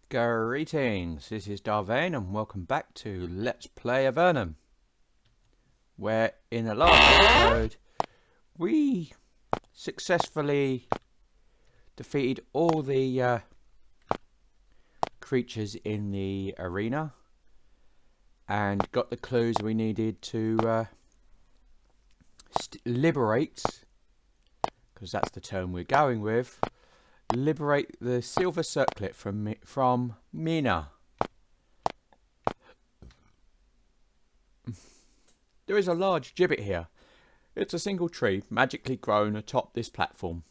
Greetings, this is Vane and welcome back to Let's Play Avernum, where in the last episode we successfully defeated all the creatures in the arena and got the clues we needed to liberate, because that's the term we're going with, liberate the silver circlet from Mina. There is a large gibbet here. It's a single tree magically grown atop this platform.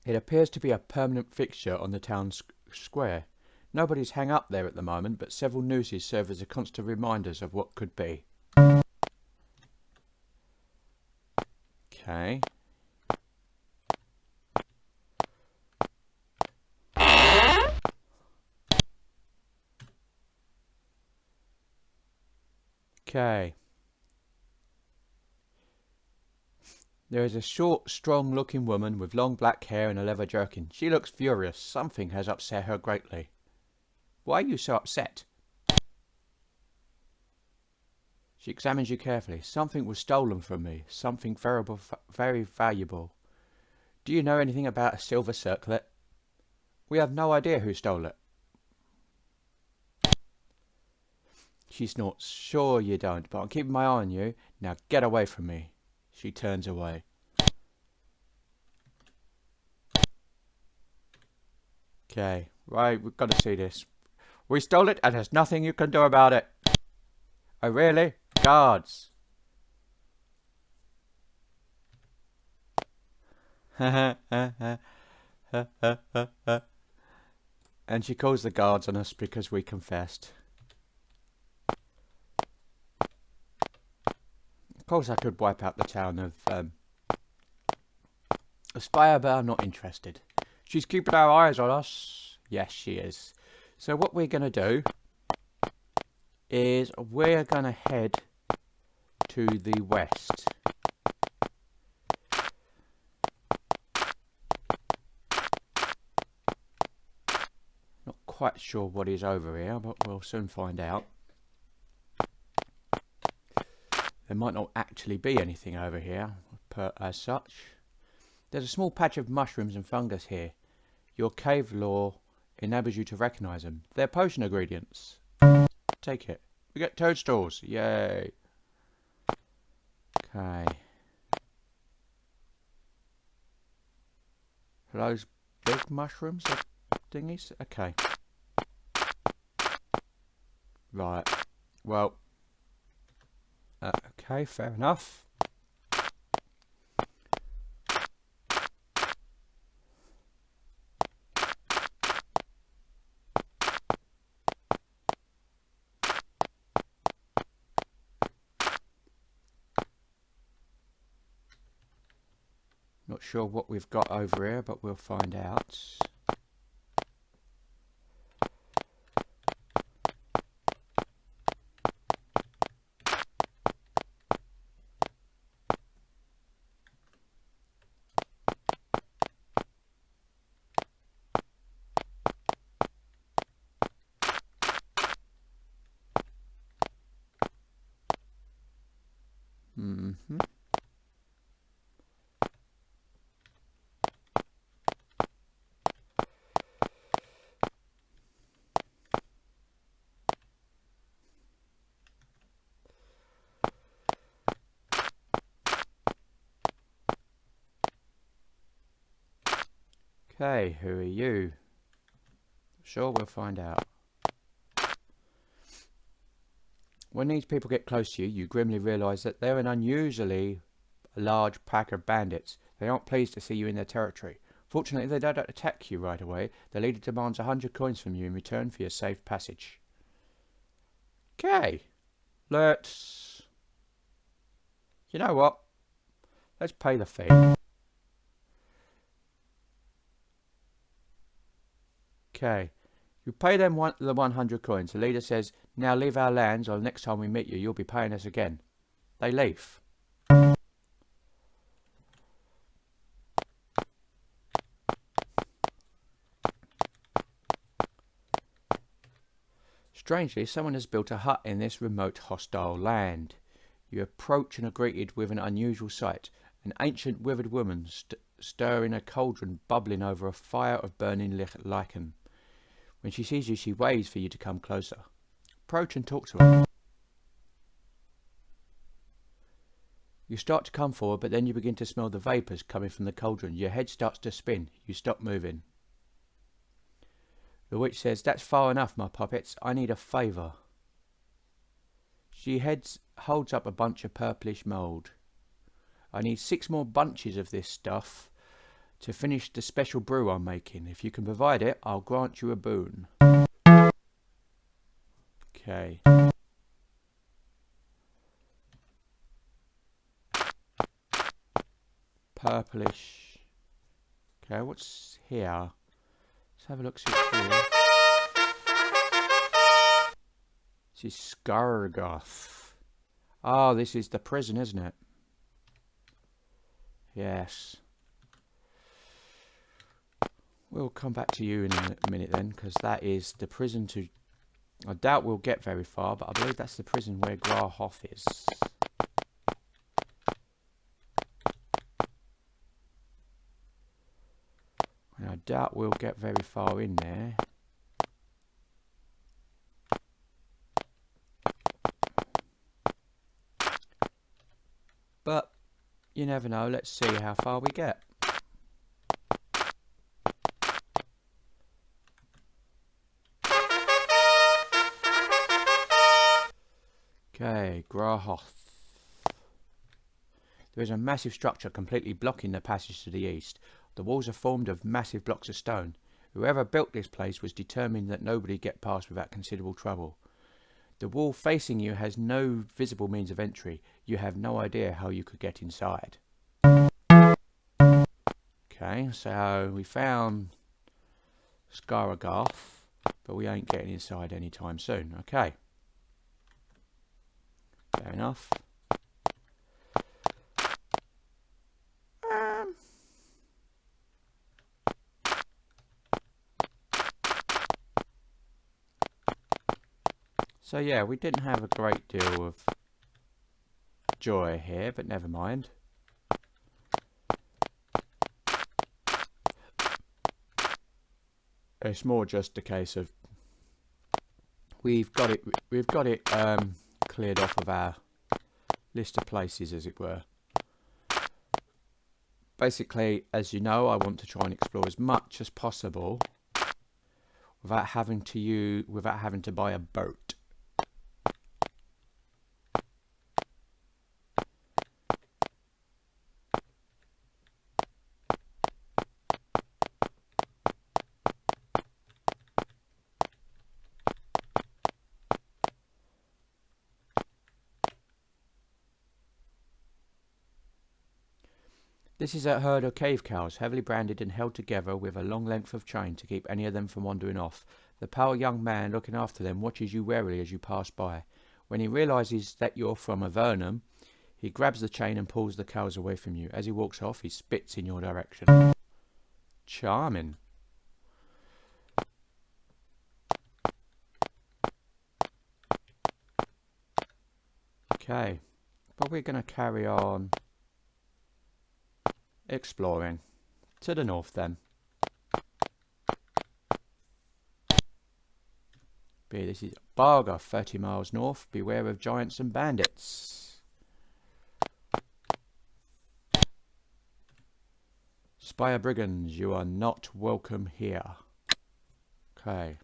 It appears to be a permanent fixture on the town square. Nobody's hung up there at the moment, but several nooses serve as a constant reminders of what could be. Okay. Okay. There is a short, strong-looking woman with long black hair and a leather jerkin. She looks furious. Something has upset her greatly. Why are you so upset? She examines you carefully. Something was stolen from me. Something very valuable. Do you know anything about a silver circlet? We have no idea who stole it. She snorts. Sure you don't, but I'm keeping my eye on you. Now get away from me. She turns away. Okay, right, we've got to see this. We stole it and there's nothing you can do about it. Oh really? Guards. And she calls the guards on us because we confessed. Of course I could wipe out the town of Aspire, but I'm not interested. She's keeping our eyes on us. Yes, she is. So what we're going to do is we're going to head to the west. Not quite sure what is over here, but we'll soon find out. There might not actually be anything over here as such. There's a small patch of mushrooms and fungus here. Your cave lore enables you to recognize them. They're potion ingredients. Take it. We get toadstools. Yay. Okay. Are those big mushrooms or thingies? Okay. Right. Well. Okay, fair enough. Not sure what we've got over here, but we'll find out. Okay, who are you? Sure, we'll find out. When these people get close to you, you grimly realise that they're an unusually large pack of bandits. They aren't pleased to see you in their territory. Fortunately, they don't attack you right away. The leader demands 100 coins from you in return for your safe passage. Okay, let's... You know what? Let's pay the fee. Okay. You pay them the 100 coins. The leader says, now leave our lands, or next time we meet you, you'll be paying us again. They leave. Strangely, someone has built a hut in this remote, hostile land. You approach and are greeted with an unusual sight. An ancient, withered woman stirring a cauldron bubbling over a fire of burning lichen. When she sees you, she waves for you to come closer. Approach and talk to her. You start to come forward, but then you begin to smell the vapours coming from the cauldron. Your head starts to spin. You stop moving. The witch says, "That's far enough, my puppets. I need a favour." She holds up a bunch of purplish mould. "I need 6 more bunches of this stuff to finish the special brew I'm making. If you can provide it, I'll grant you a boon." Okay. Purplish. Okay, what's here? Let's have a look, see what's here. This is Skargoth. Oh, this is the prison, isn't it? Yes. We'll come back to you in a minute then, because that is the prison to... I doubt we'll get very far, but I believe that's the prison where Grahoth is. And I doubt we'll get very far in there. But you never know. Let's see how far we get. Okay, Grahoth. There is a massive structure completely blocking the passage to the east. The walls are formed of massive blocks of stone. Whoever built this place was determined that nobody get past without considerable trouble. The wall facing you has no visible means of entry. You have no idea how you could get inside. Okay, so we found Skargoth, but we ain't getting inside anytime soon. Okay. Fair enough. So yeah, we didn't have a great deal of joy here, but never mind. It's more just a case of we've got it cleared off of our list of places, as it were. Basically, as you know, I want to try and explore as much as possible without having to buy a boat. This is a herd of cave cows, heavily branded and held together with a long length of chain to keep any of them from wandering off. The pale young man looking after them watches you warily as you pass by. When he realizes that you're from Avernum, he grabs the chain and pulls the cows away from you. As he walks off, he spits in your direction. Charming. Okay, but we're going to carry on exploring to the north then. This is Barga, 30 miles north. Beware of giants and bandits. Spire brigands, you are not welcome here. Okay.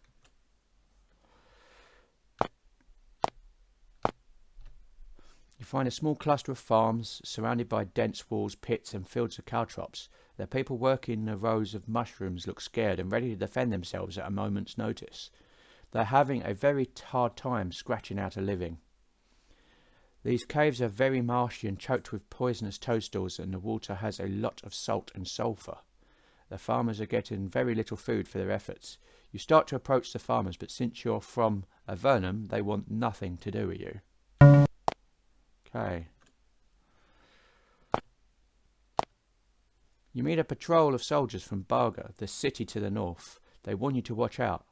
You find a small cluster of farms surrounded by dense walls, pits and fields of caltrops. The people working the rows of mushrooms look scared and ready to defend themselves at a moment's notice. They're having a very hard time scratching out a living. These caves are very marshy and choked with poisonous toadstools, and the water has a lot of salt and sulphur. The farmers are getting very little food for their efforts. You start to approach the farmers, but since you're from Avernum, they want nothing to do with you. Okay. You meet a patrol of soldiers from Barga, the city to the north. They warn you to watch out.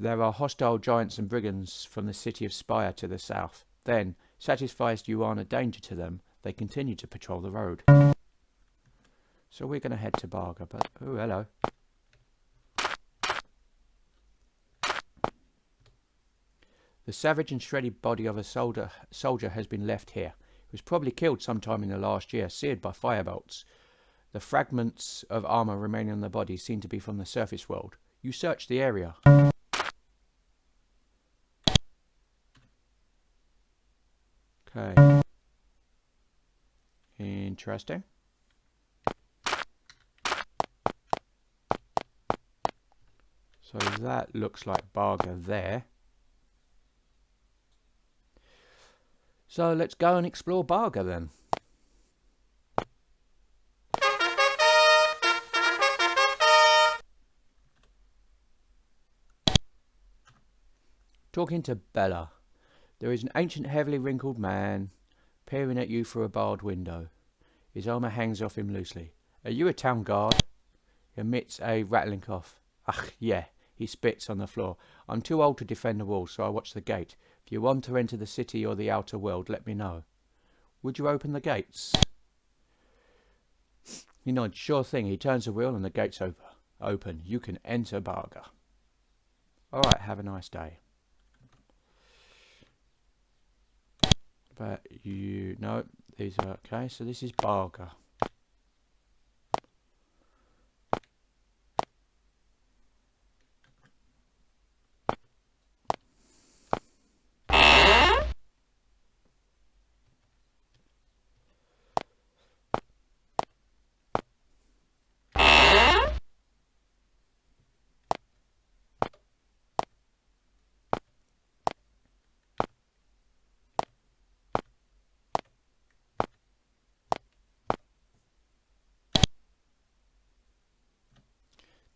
There are hostile giants and brigands from the city of Spire to the south. Then, satisfied you aren't a danger to them, they continue to patrol the road. So we're going to head to Barga, but... Oh, hello. The savage and shredded body of a soldier has been left here. He was probably killed sometime in the last year, seared by firebolts. The fragments of armour remaining on the body seem to be from the surface world. You search the area. Okay. Interesting. So that looks like Barga there. So let's go and explore Barga then. Talking to Bella. There is an ancient, heavily wrinkled man peering at you through a barred window. His armour hangs off him loosely. Are you a town guard? He emits a rattling cough. Ach, yeah. He spits on the floor. I'm too old to defend the walls, so I watch the gate. If you want to enter the city or the outer world, let me know. Would you open the gates? He nods. Sure thing. He turns the wheel and the gates open. You can enter Barga. Alright, have a nice day. But you... No, these are... Okay, so this is Barga.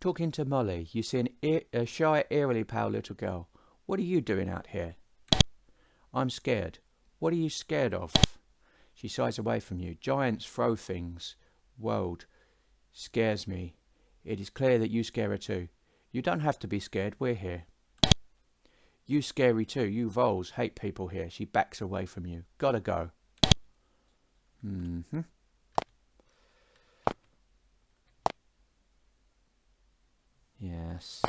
Talking to Molly, you see a shy, eerily pale little girl. What are you doing out here? I'm scared. What are you scared of? She shies away from you. Giants throw things. World scares me. It is clear that you scare her too. You don't have to be scared. We're here. You scary too. You voles hate people here. She backs away from you. Gotta go. Yes.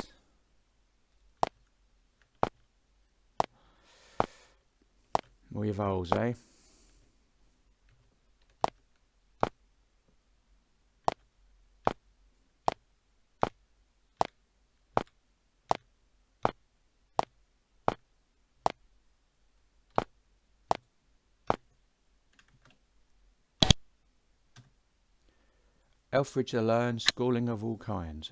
More your voles, eh? Elfridge learns schooling of all kinds.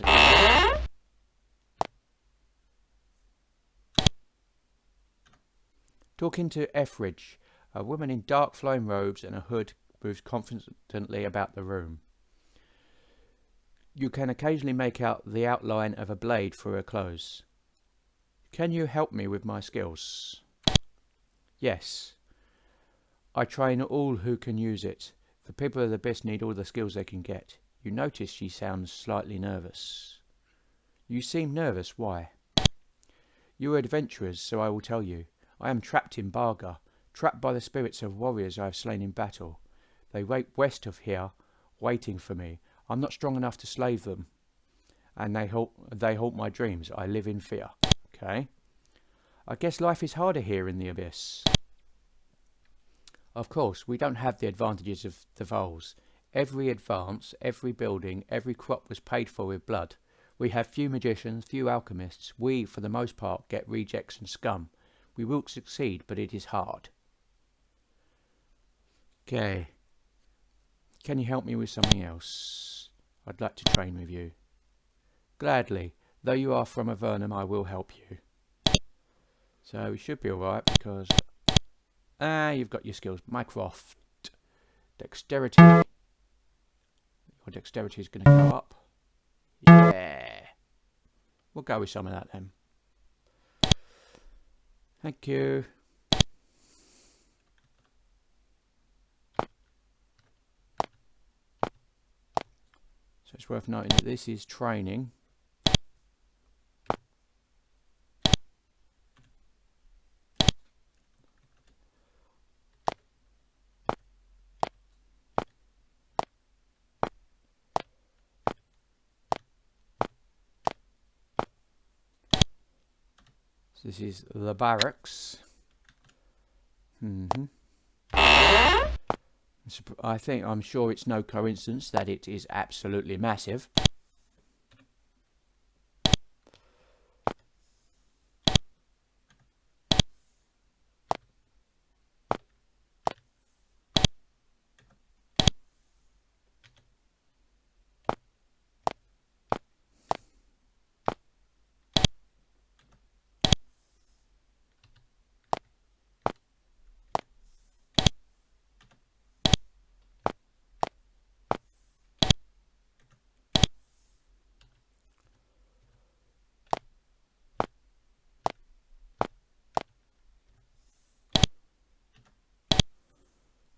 Talking to Elfridge, a woman in dark flowing robes and a hood moves confidently about the room. You can occasionally make out the outline of a blade through her clothes. Can you help me with my skills? Yes. I train all who can use it. The people of the best need all the skills they can get. You notice she sounds slightly nervous. You seem nervous. Why? You are adventurers, so I will tell you. I am trapped in Barga, trapped by the spirits of warriors I have slain in battle. They wait west of here, waiting for me. I'm not strong enough to slay them, and they haunt my dreams. I live in fear. Okay. I guess life is harder here in the abyss. Of course, we don't have the advantages of the voles. Every advance, every building, every crop was paid for with blood. We have few magicians, few alchemists. We, for the most part, get rejects and scum. We will succeed, but it is hard. Okay. Can you help me with something else? I'd like to train with you. Gladly. Though you are from Avernum, I will help you. So we should be alright because... you've got your skills. Mycroft. Dexterity. Your dexterity is going to go up. Yeah. We'll go with some of that then. Thank you. So it's worth noting that this is training. So this is the barracks. I'm sure it's no coincidence that it is absolutely massive.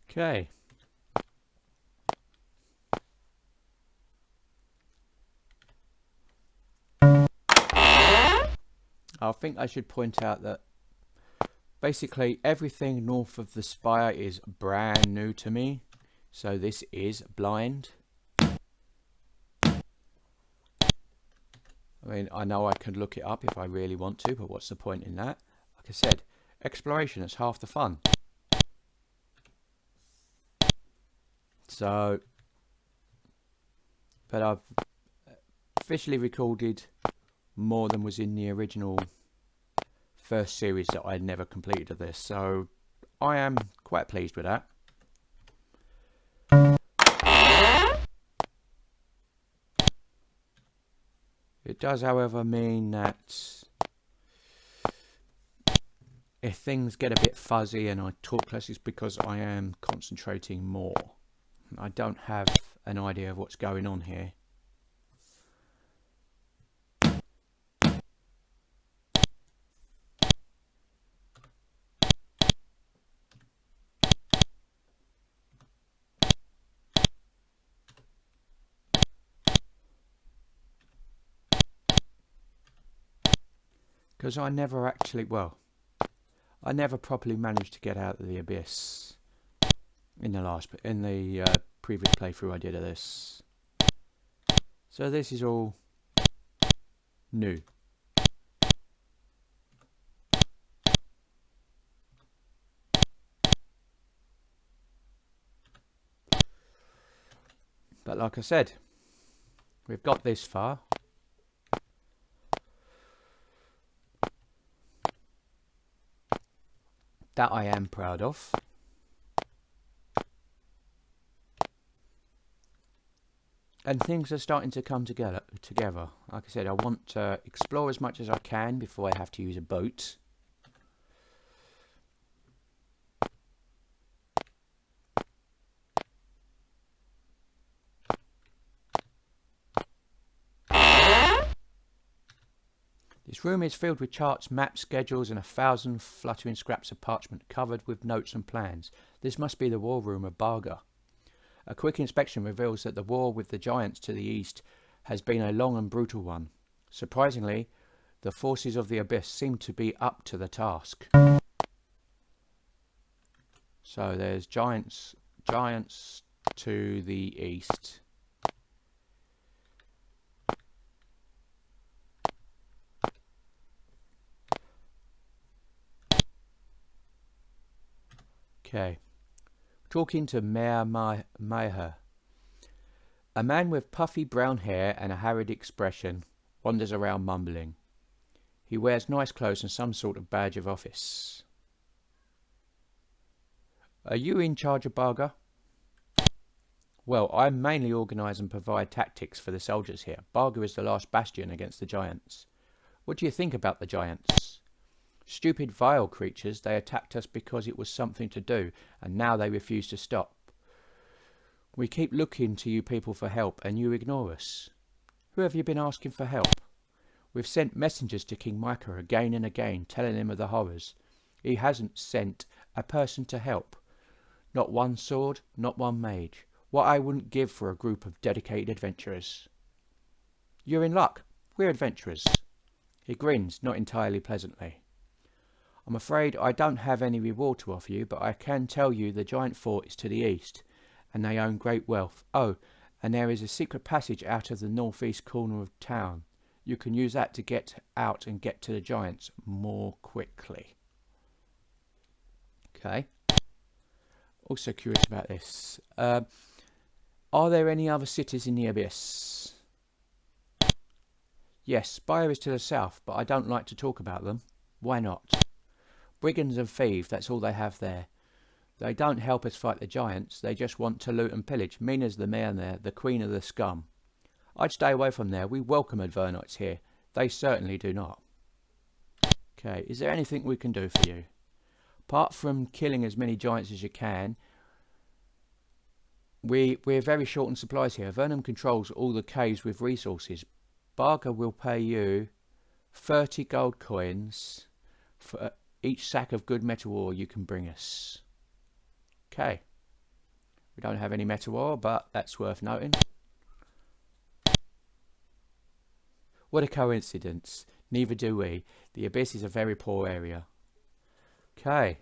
Okay. I think I should point out that basically everything north of the spire is brand new to me. So this is blind. I mean, I know I could look it up if I really want to, but what's the point in that? Like I said, exploration is half the fun. So, but I've officially recorded more than was in the original first series that I never completed of this, so I am quite pleased with that. It does, however, mean that if things get a bit fuzzy and I talk less, it's because I am concentrating more. I don't have an idea of what's going on here. Because I never actually, well, I never properly managed to get out of the abyss in the previous playthrough I did of this. So this is all new. But like I said, we've got this far. That I am proud of. And things are starting to come together. Like I said, I want to explore as much as I can before I have to use a boat. This room is filled with charts, maps, schedules, and 1,000 fluttering scraps of parchment covered with notes and plans. This must be the war room of Barga. A quick inspection reveals that the war with the giants to the east has been a long and brutal one. Surprisingly, the forces of the abyss seem to be up to the task. So there's giants to the east. Okay. Talking to Mayor Maher. A man with puffy brown hair and a harried expression wanders around mumbling. He wears nice clothes and some sort of badge of office. Are you in charge of Barga? Well, I mainly organise and provide tactics for the soldiers here. Barga is the last bastion against the giants. What do you think about the giants? Stupid, vile creatures. They attacked us because it was something to do, and now they refuse to stop. We keep looking to you people for help, and you ignore us. Who have you been asking for help? We've sent messengers to King Micah again and again, telling him of the horrors. He hasn't sent a person to help. Not one sword, not one mage. What I wouldn't give for a group of dedicated adventurers. You're in luck. We're adventurers. He grins, not entirely pleasantly. I'm afraid I don't have any reward to offer you, but I can tell you the giant fort is to the east, and they own great wealth. Oh, and there is a secret passage out of the northeast corner of town. you can use that to get out and get to the giants more quickly. Okay. Also curious about this. Are there any other cities in the abyss? Yes, Spire is to the south, but I don't like to talk about them. Why not? Brigands and thieves, that's all they have there. They don't help us fight the giants, they just want to loot and pillage. Mina's the mayor there, the queen of the scum. I'd stay away from there. We welcome Avernites here. They certainly do not. Okay, is there anything we can do for you? Apart from killing as many giants as you can, we're very short on supplies here. Avernum controls all the caves with resources. Barger will pay you 30 gold coins for each sack of good metal ore you can bring us. Okay. We don't have any metal ore, but that's worth noting. What a coincidence. Neither do we. The abyss is a very poor area. Okay.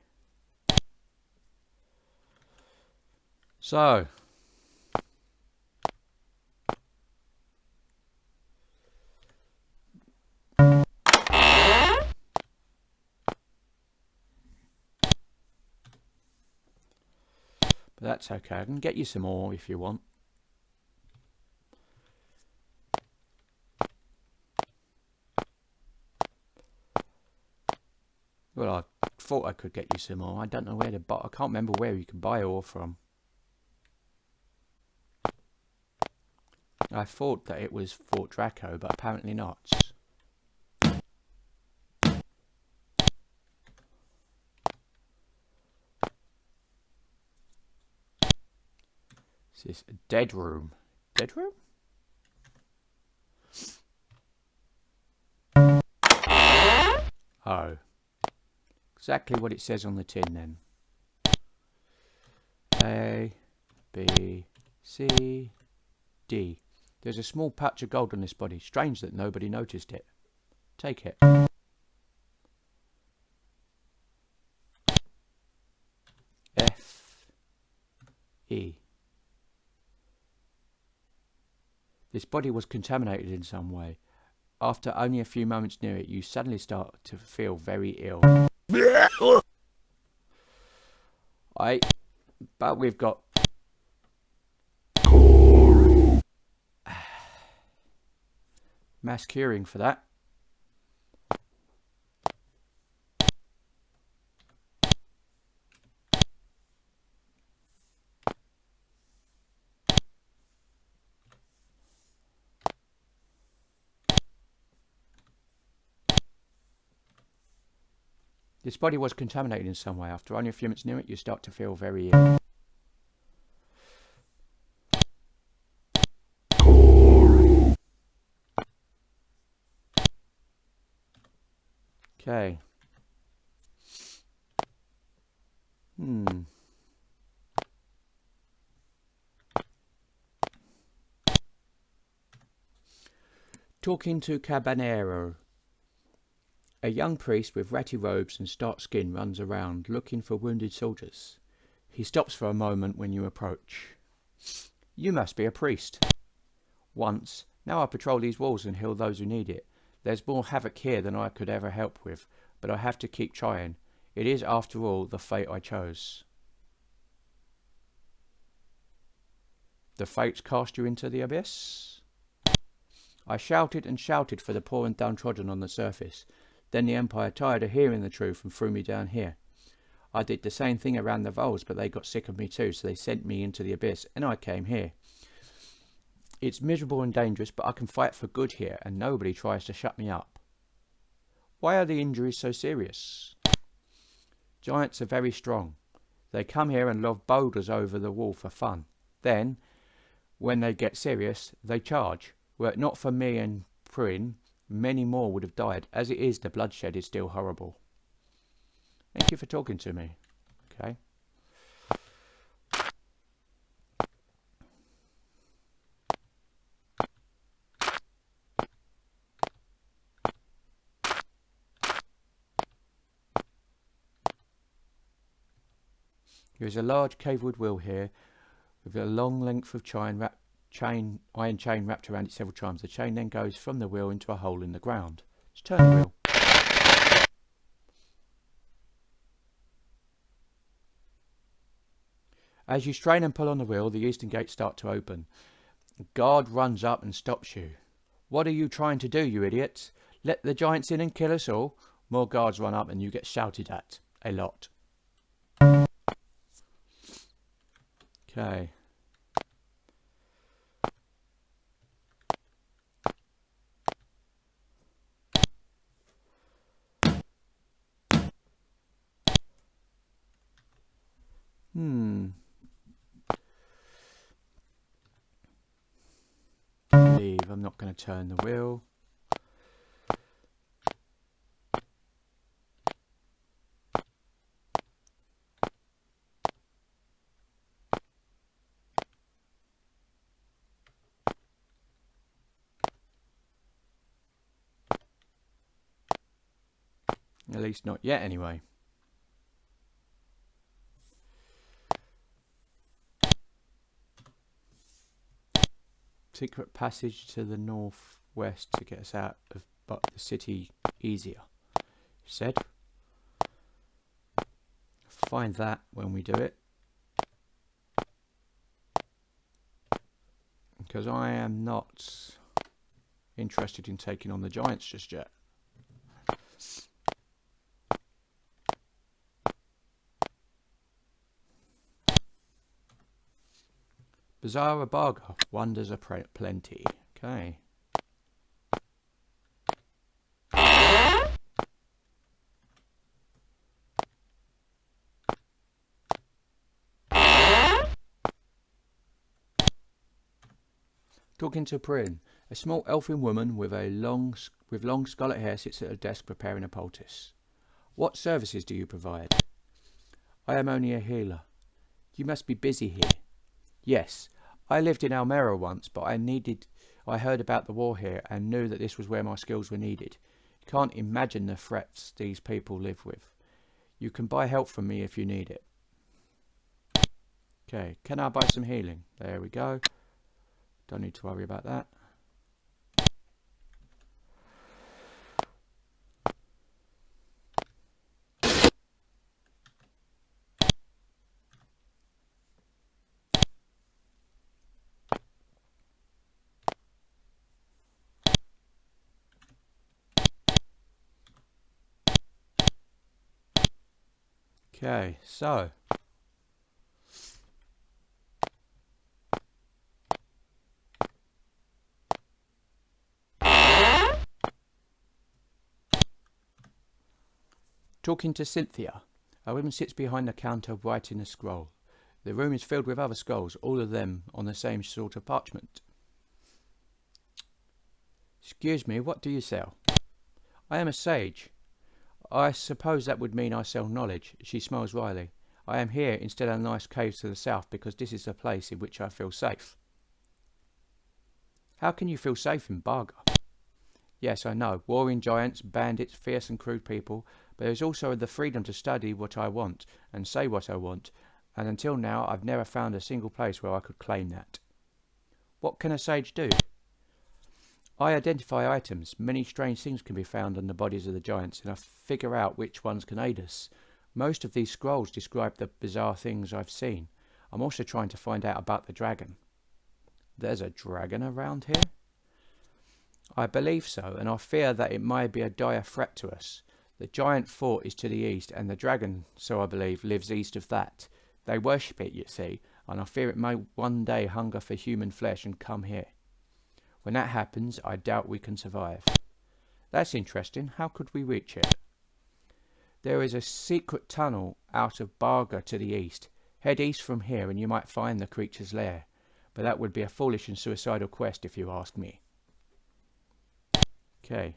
So. But that's okay. I can get you some more if you want. Well, I thought I could get you some more. I don't know where to buy. I can't remember where you can buy ore from. I thought that it was Fort Draco, but apparently not. Is this a dead room? Dead room? Oh. Exactly what it says on the tin then. A, B, C, D. There's a small patch of gold on this body. Strange that nobody noticed it. Take it. F, E. This body was contaminated in some way. After only a few moments near it, you suddenly start to feel very ill. But we've got mass curing for that. This body was contaminated in some way. After only a few minutes near it, you start to feel very ill. Okay. Talking to Cabanero. A young priest with ratty robes and stark skin runs around looking for wounded soldiers. He stops for a moment when you approach. You must be a priest. Once. Now I patrol these walls and heal those who need it. There's more havoc here than I could ever help with, but I have to keep trying. It is, after all, the fate I chose. The fates cast you into the abyss? I shouted and shouted for the poor and downtrodden on the surface. Then the Empire, tired of hearing the truth, and threw me down here. I did the same thing around the Voles, but they got sick of me too, so they sent me into the abyss, and I came here. It's miserable and dangerous, but I can fight for good here, and nobody tries to shut me up. Why are the injuries so serious? Giants are very strong. They come here and lob boulders over the wall for fun. Then, when they get serious, they charge. Were it not for me and Prin, many more would have died. As it is, the bloodshed is still horrible. Thank you for talking to me. Okay. There is a large cavewood wheel here with a long length of chain iron chain wrapped around it several times. The chain then goes from the wheel into a hole in the ground. Let's turn the wheel. As you strain and pull on the wheel, the eastern gates start to open. A guard runs up and stops you. What are you trying to do, you idiots? Let the giants in and kill us all? More guards run up and you get shouted at. A lot. Okay. Leave. I'm not going to turn the wheel. At least not yet, anyway. Secret passage to the northwest to get us out of the city easier. Said. Find that when we do it. Because I am not interested in taking on the giants just yet. Bizarre Barga, wonders are plenty. Okay. Talking to Prin, a small elfin woman with long scarlet hair sits at a desk preparing a poultice. What services do you provide? I am only a healer. You must be busy here. Yes. I lived in Almera once, but I heard about the war here and knew that this was where my skills were needed. You can't imagine the threats these people live with. You can buy help from me if you need it. Okay, can I buy some healing? There we go. Don't need to worry about that. Okay, so talking to Cynthia. A woman sits behind the counter writing a scroll. The room is filled with other scrolls, all of them on the same sort of parchment. Excuse me, what do you sell? I am a sage. I suppose that would mean I sell knowledge. She smiles wryly. I am here instead of nice caves to the south because this is a place in which I feel safe. How can you feel safe in Barga? Yes, I know. Warring giants, bandits, fierce and crude people, but there is also the freedom to study what I want and say what I want, and until now I've never found a single place where I could claim that. What can a sage do? I identify items. Many strange things can be found on the bodies of the giants, and I figure out which ones can aid us. Most of these scrolls describe the bizarre things I've seen. I'm also trying to find out about the dragon. There's a dragon around here? I believe so, and I fear that it may be a dire threat to us. The giant fort is to the east, and the dragon, so I believe, lives east of that. They worship it, you see, and I fear it may one day hunger for human flesh and come here. When that happens, I doubt we can survive. That's interesting. How could we reach it? There is a secret tunnel out of Barga to the east. Head east from here and you might find the creature's lair. But that would be a foolish and suicidal quest if you ask me. Okay.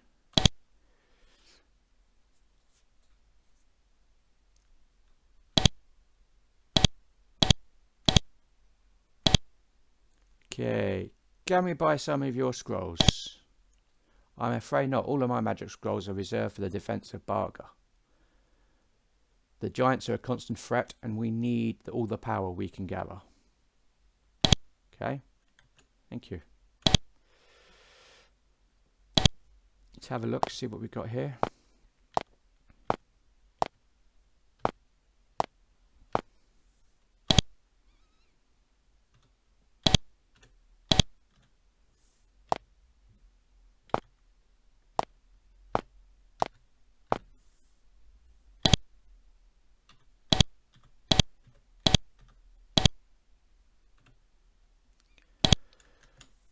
Okay. Can we buy some of your scrolls? I'm afraid not. All of my magic scrolls are reserved for the defense of Barga. The giants are a constant threat and we need all the power we can gather. Okay. Thank Thank you. Let's have a look, see what we've got here.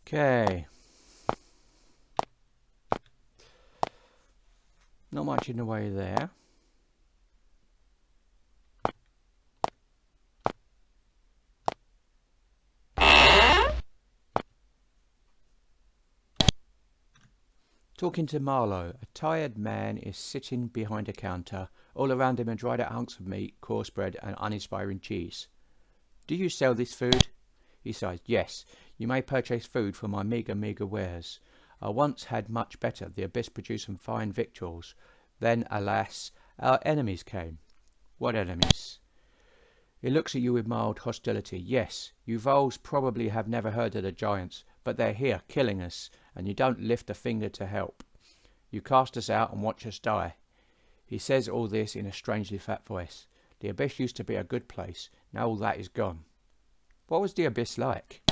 Okay. Not much in the way there. Talking to Marlowe, a tired man is sitting behind a counter. All around him are dried out hunks of meat, coarse bread and uninspiring cheese. Do you sell this food? He sighs. Yes, you may purchase food for my meagre wares. I once had much better. The abyss produced some fine victuals. Then, alas, our enemies came. What enemies? He looks at you with mild hostility. Yes, you voles probably have never heard of the giants, but they're here, killing us, and you don't lift a finger to help. You cast us out and watch us die. He says all this in a strangely fat voice. The abyss used to be a good place. Now all that is gone. What was the abyss like?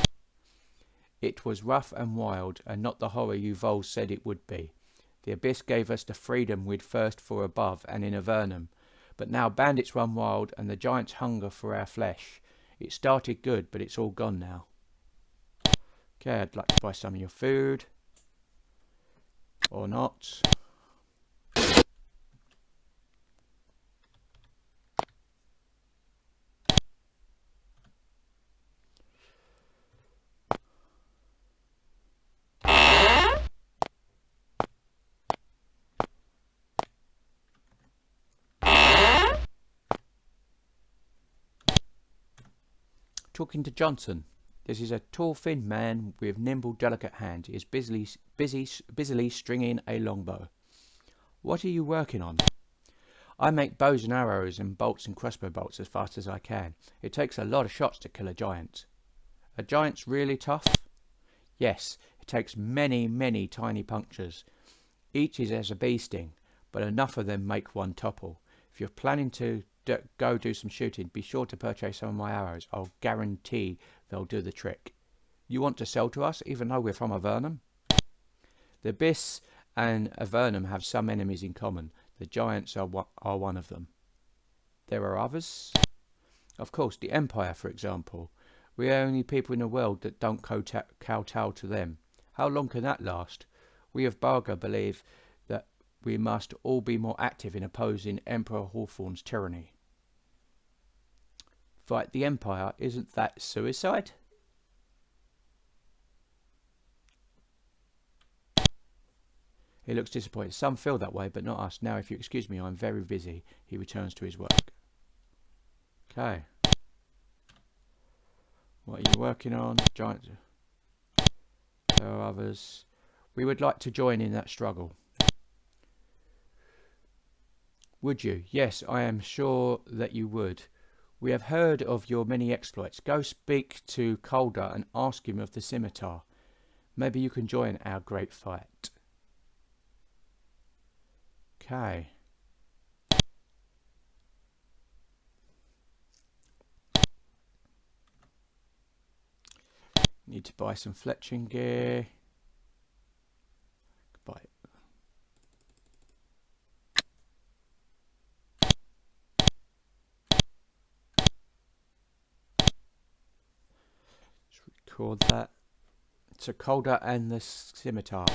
It was rough and wild, and not the horror you voles said it would be. The abyss gave us the freedom we'd thirst for above and in Avernum. But now bandits run wild, and the giants hunger for our flesh. It started good, but it's all gone now. Okay, I'd like to buy some of your food. Or not. Talking to Johnson. This is a tall, thin man with nimble, delicate hands. He is busily stringing a longbow. What are you working on? I make bows and arrows and bolts and crossbow bolts as fast as I can. It takes a lot of shots to kill a giant. A giant's really tough? Yes, it takes many tiny punctures. Each is as a bee sting, but enough of them make one topple. If you're planning to go do some shooting, be sure to purchase some of my arrows. I'll guarantee they'll do the trick. You want to sell to us, even though we're from Avernum? The abyss and Avernum have some enemies in common. The giants are one of them. There are others? Of course, the Empire, for example. We are the only people in the world that don't kowtow to them. How long can that last? We of Barga believe that we must all be more active in opposing Emperor Hawthorne's tyranny. Fight the Empire, isn't that suicide? He looks disappointed. Some feel that way, but not us. Now, if you excuse me, I'm very busy. He returns to his work. Okay. What are you working on? Giants. There are others. We would like to join in that struggle. Would you? Yes, I am sure that you would. We have heard of your many exploits. Go speak to Calder and ask him of the scimitar. Maybe you can join our great fight. Okay. Need to buy some fletching gear. Buy it. Record that. So Calder and the scimitar.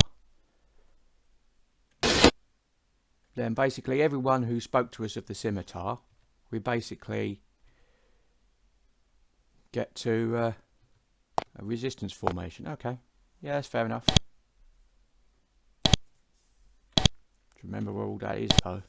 Then basically everyone who spoke to us of the scimitar, we basically get to a resistance formation. Okay, yeah, that's fair enough. Remember where all that is though.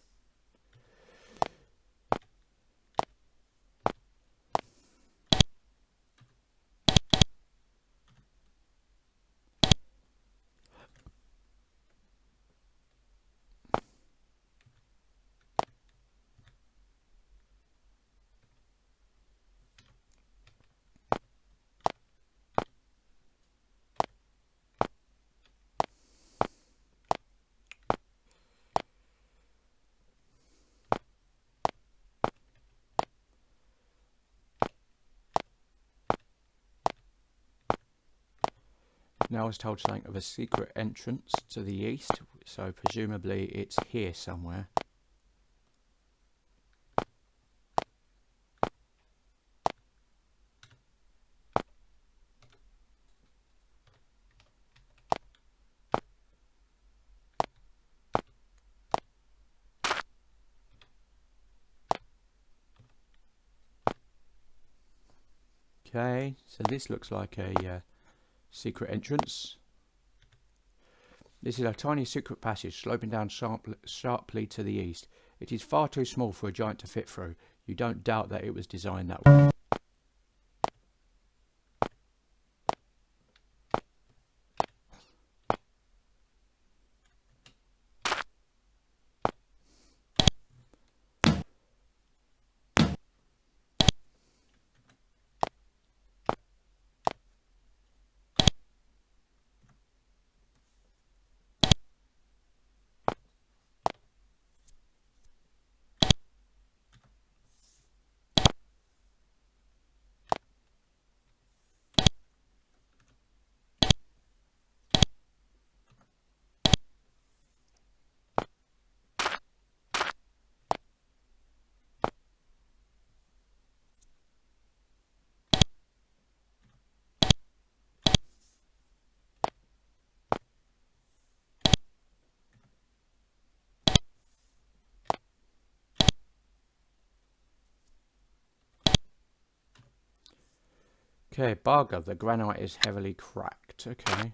Now I was told something of a secret entrance to the east, so presumably it's here somewhere. Okay, so this looks like a secret entrance. This is a tiny secret passage sloping down sharply to the east. It is far too small for a giant to fit through. You don't doubt that it was designed that way. Okay, Barger, the granite is heavily cracked. Okay.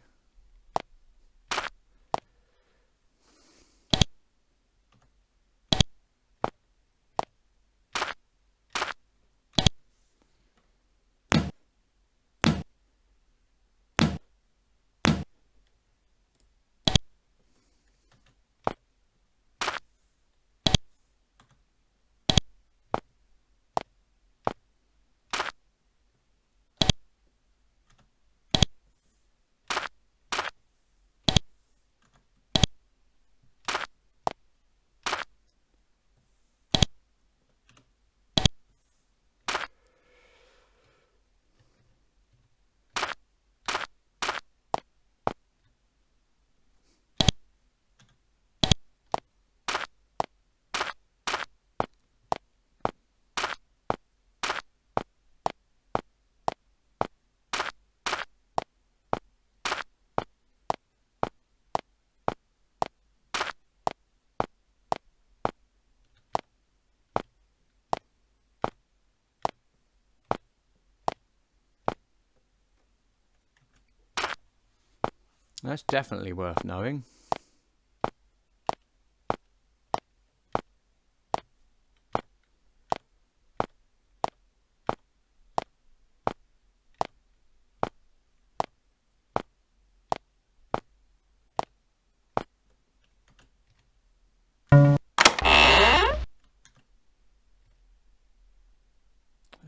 That's definitely worth knowing.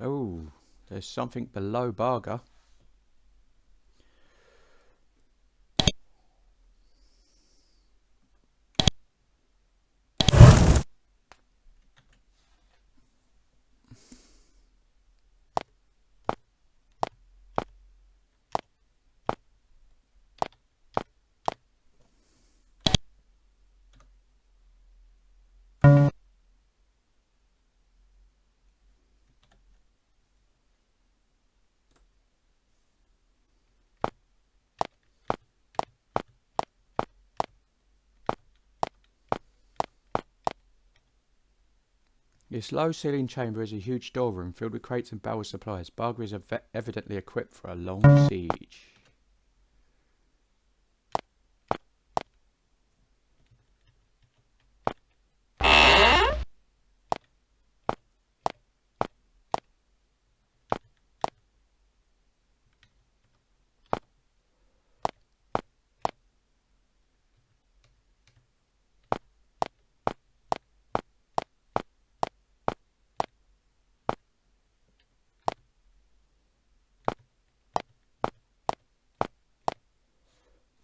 Oh, there's something below Barger. This low-ceiling chamber is a huge storeroom filled with crates and barrel supplies. Barger is evidently equipped for a long siege.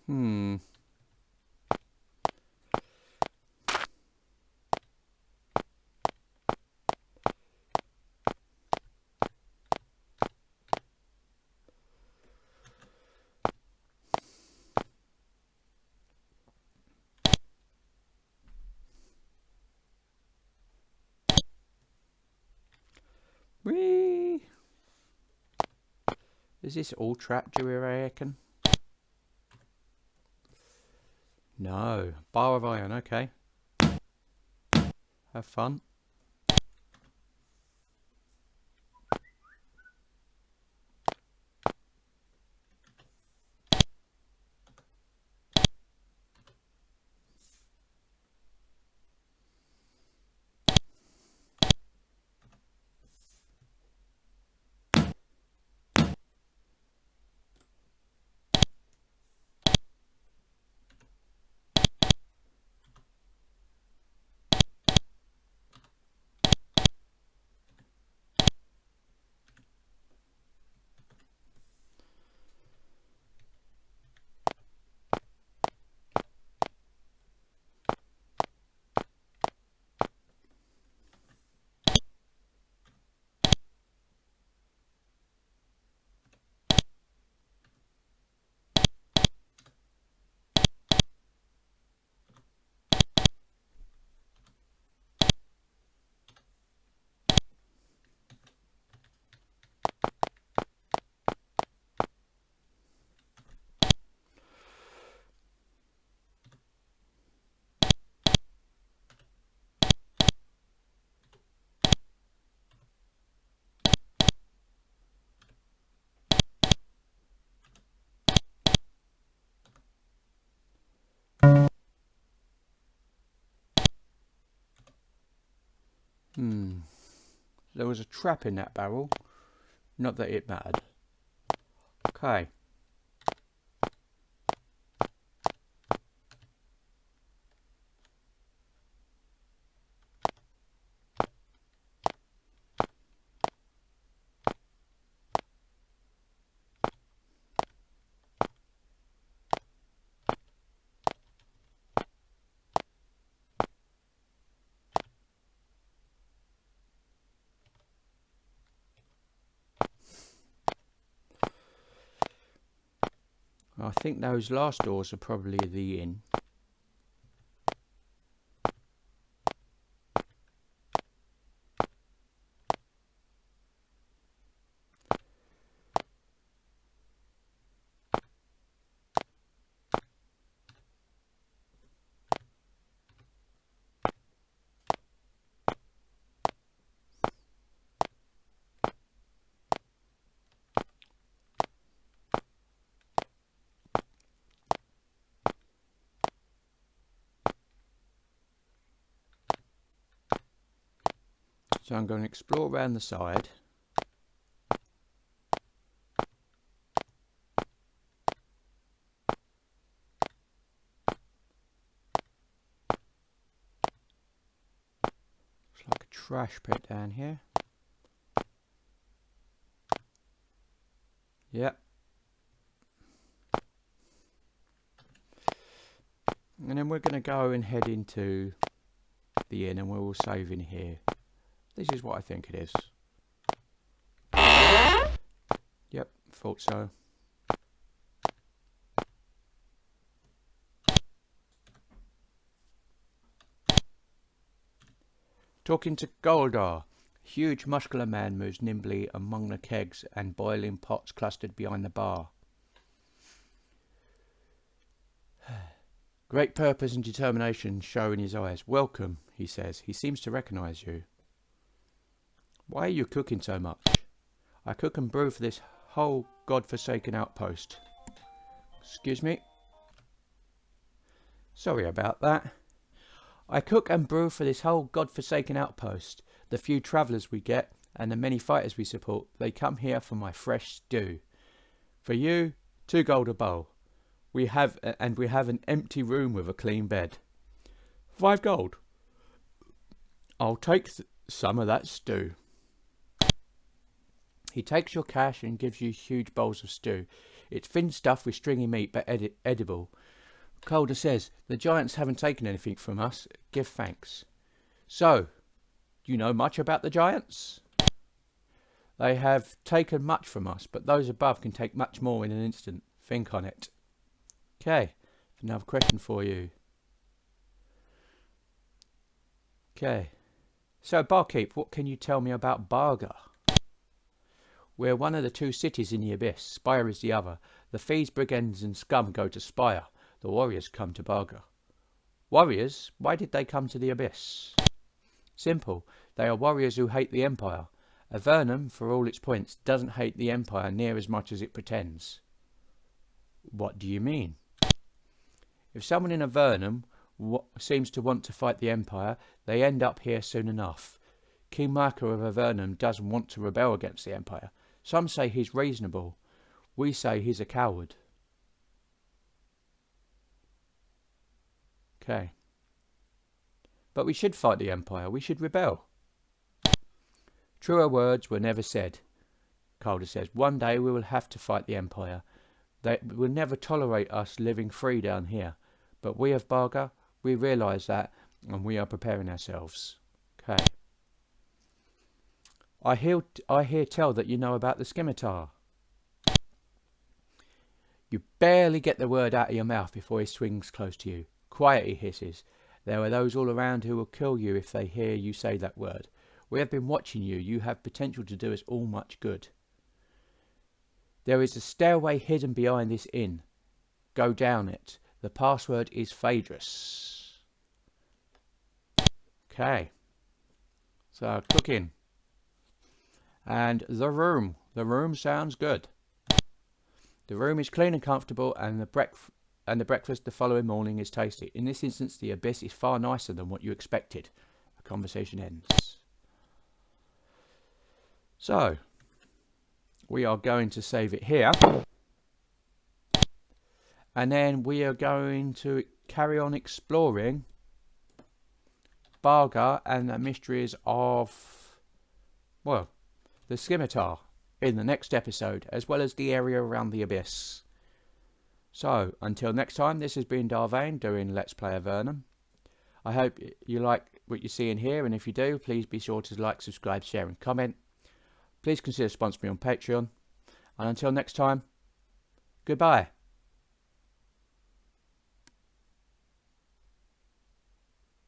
Hmm. Is this all trap, do you reckon? No. Bar of iron, okay. Have fun. There was a trap in that barrel. Not that it mattered. Okay. I think those last doors are probably the inn. So I'm going to explore around the side. Looks like a trash pit down here. Yep. And then we're going to go and head into the inn and we're all save in here. This is what I think it is. Yep, thought so. Talking to Goldar. Huge muscular man moves nimbly among the kegs and boiling pots clustered behind the bar. Great purpose and determination show in his eyes. Welcome, he says. He seems to recognise you. Why are you cooking so much? I cook and brew for this whole god-forsaken outpost. Excuse me? Sorry about that. I cook and brew for this whole god-forsaken outpost. The few travellers we get and the many fighters we support, they come here for my fresh stew. For you, 2 gold a bowl. We have an empty room with a clean bed. 5 gold. I'll take some of that stew. He takes your cash and gives you huge bowls of stew. It's thin stuff with stringy meat, but edible. Calder says, the giants haven't taken anything from us. Give thanks. So, do you know much about the giants? They have taken much from us, but those above can take much more in an instant. Think on it. Okay, another question for you. Okay. So, barkeep, what can you tell me about Barga? We're one of the two cities in the Abyss. Spire is the other. The thieves, brigands and scum go to Spire. The warriors come to Barga. Warriors? Why did they come to the Abyss? Simple. They are warriors who hate the Empire. Avernum, for all its points, doesn't hate the Empire near as much as it pretends. What do you mean? If someone in Avernum seems to want to fight the Empire, they end up here soon enough. King Marco of Avernum doesn't want to rebel against the Empire. Some say he's reasonable. We say he's a coward. Okay. But we should fight the Empire. We should rebel. Truer words were never said. Calder says, one day we will have to fight the Empire. They will never tolerate us living free down here. But we of Barga, we realise that, and we are preparing ourselves. Okay. I hear tell that you know about the scimitar. You barely get the word out of your mouth before he swings close to you. Quiet, he hisses. There are those all around who will kill you if they hear you say that word. We have been watching you. You have potential to do us all much good. There is a stairway hidden behind this inn. Go down it. The password is Phaedrus. Okay. So, cooking. And the room. The room sounds good. The room is clean and comfortable, and the breakfast the following morning is tasty. In this instance, the Abyss is far nicer than what you expected. The conversation ends. So, we are going to save it here. And then we are going to carry on exploring Barga and the mysteries of, well, the scimitar in the next episode, as well as the area around the Abyss. So, until next time, this has been Vane doing Let's Play Avernum. I hope you like what you see in here, and if you do, please be sure to like, subscribe, share and comment. Please consider sponsoring me on Patreon. And until next time, goodbye.